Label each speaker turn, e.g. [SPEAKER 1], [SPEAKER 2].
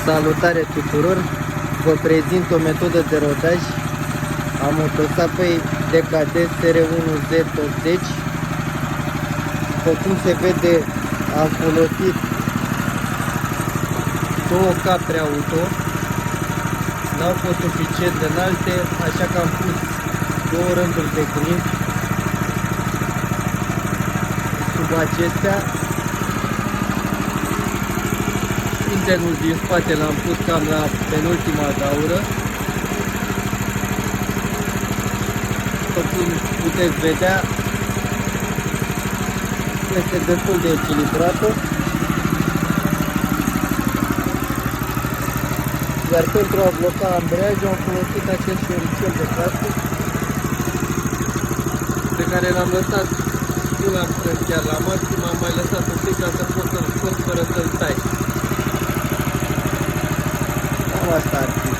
[SPEAKER 1] Salutare tuturor! Vă prezint o metodă de rodaj a motosapei DKD SR1Z80. După cum se vede, am folosit două capre auto. N-au fost suficient de înalte, așa că am pus două rânduri de grind sub acestea. Internul din spate l-am pus cam la penultima gaură. După cum puteți vedea, este destul de echilibrată. Iar pentru a bloca ambreiajul am folosit acest șoricel de plastic pe care l-am lăsat, nu l-am strâns chiar la maxim, am mai lăsat un pic ca să pot să-l scot fără să-l tai. Cam asta ar fi.